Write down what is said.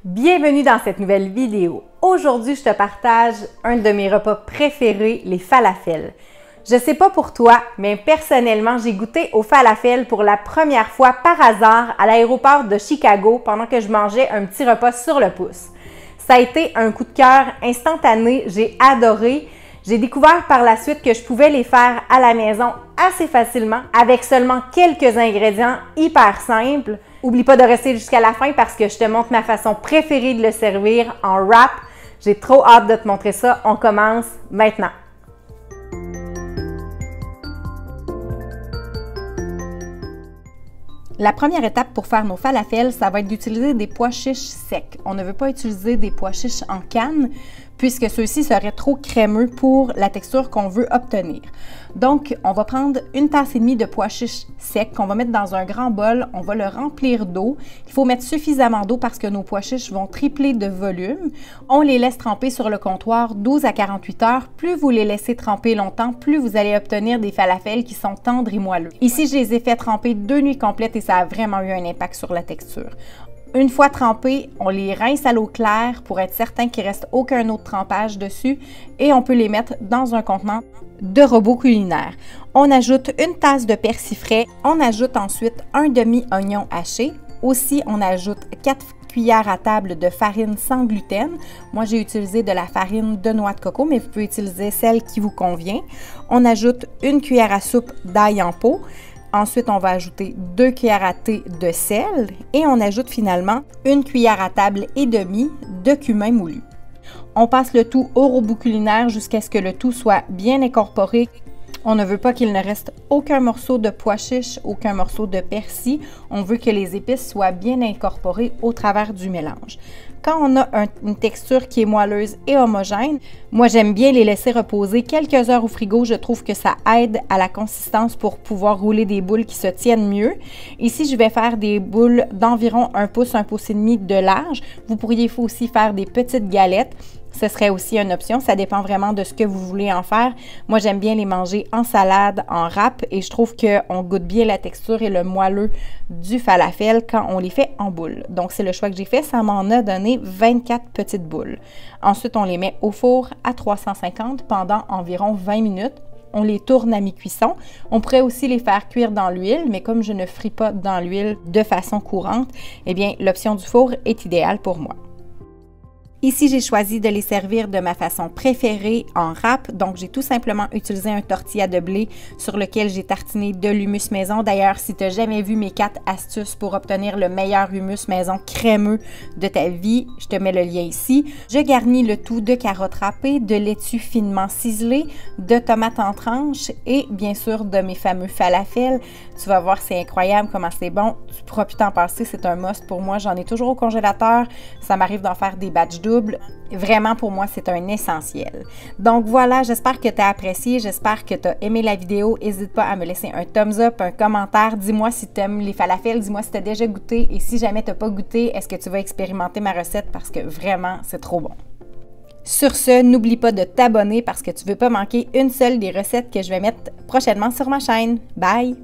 Bienvenue dans cette nouvelle vidéo. Aujourd'hui, je te partage un de mes repas préférés, les falafels. Je sais pas pour toi, mais personnellement, j'ai goûté aux falafels pour la première fois par hasard à l'aéroport de Chicago pendant que je mangeais un petit repas sur le pouce. Ça a été un coup de cœur instantané, j'ai adoré. J'ai découvert par la suite que je pouvais les faire à la maison assez facilement avec seulement quelques ingrédients hyper simples. Oublie pas de rester jusqu'à la fin parce que je te montre ma façon préférée de le servir en wrap. J'ai trop hâte de te montrer ça. On commence maintenant. La première étape pour faire nos falafels, ça va être d'utiliser des pois chiches secs. On ne veut pas utiliser des pois chiches en canne puisque ceux-ci seraient trop crémeux pour la texture qu'on veut obtenir. Donc, on va prendre une tasse et demie de pois chiches secs qu'on va mettre dans un grand bol. On va le remplir d'eau. Il faut mettre suffisamment d'eau parce que nos pois chiches vont tripler de volume. On les laisse tremper sur le comptoir 12 à 48 heures. Plus vous les laissez tremper longtemps, plus vous allez obtenir des falafels qui sont tendres et moelleux. Ici, je les ai fait tremper 2 nuits complètes et ça a vraiment eu un impact sur la texture. Une fois trempés, on les rince à l'eau claire pour être certain qu'il ne reste aucun autre trempage dessus et on peut les mettre dans un contenant de robot culinaire. On ajoute une tasse de persil frais. On ajoute ensuite un demi-oignon haché. Aussi, on ajoute 4 cuillères à table de farine sans gluten. Moi, j'ai utilisé de la farine de noix de coco, mais vous pouvez utiliser celle qui vous convient. On ajoute une cuillère à soupe d'ail en pot. Ensuite, on va ajouter 2 cuillères à thé de sel et on ajoute finalement une cuillère à table et demie de cumin moulu. On passe le tout au robot culinaire jusqu'à ce que le tout soit bien incorporé. On ne veut pas qu'il ne reste aucun morceau de pois chiche, aucun morceau de persil. On veut que les épices soient bien incorporées au travers du mélange. Quand on a une texture qui est moelleuse et homogène, moi j'aime bien les laisser reposer quelques heures au frigo. Je trouve que ça aide à la consistance pour pouvoir rouler des boules qui se tiennent mieux. Ici, je vais faire des boules d'environ 1 pouce et demi de large. Vous pourriez aussi faire des petites galettes. Ce serait aussi une option, ça dépend vraiment de ce que vous voulez en faire. Moi, j'aime bien les manger en salade, en wrap et je trouve qu'on goûte bien la texture et le moelleux du falafel quand on les fait en boules. Donc, c'est le choix que j'ai fait. Ça m'en a donné 24 petites boules. Ensuite, on les met au four à 350 pendant environ 20 minutes. On les tourne à mi-cuisson. On pourrait aussi les faire cuire dans l'huile, mais comme je ne fris pas dans l'huile de façon courante, eh bien, l'option du four est idéale pour moi. Ici, j'ai choisi de les servir de ma façon préférée en wrap. Donc, j'ai tout simplement utilisé un tortilla de blé sur lequel j'ai tartiné de l'hummus maison. D'ailleurs, si tu n'as jamais vu mes 4 astuces pour obtenir le meilleur hummus maison crémeux de ta vie, je te mets le lien ici. Je garnis le tout de carottes râpées, de laitue finement ciselée, de tomates en tranches et bien sûr de mes fameux falafels. Tu vas voir, c'est incroyable comment c'est bon. Tu pourras plus t'en passer, c'est un must pour moi. J'en ai toujours au congélateur. Ça m'arrive d'en faire des batchs doubles. Vraiment, pour moi, c'est un essentiel. Donc voilà, j'espère que tu as apprécié, j'espère que tu as aimé la vidéo. N'hésite pas à me laisser un thumbs up, un commentaire. Dis-moi si tu aimes les falafels, dis-moi si tu as déjà goûté et si jamais tu n'as pas goûté, est-ce que tu vas expérimenter ma recette parce que vraiment, c'est trop bon. Sur ce, n'oublie pas de t'abonner parce que tu ne veux pas manquer une seule des recettes que je vais mettre prochainement sur ma chaîne. Bye!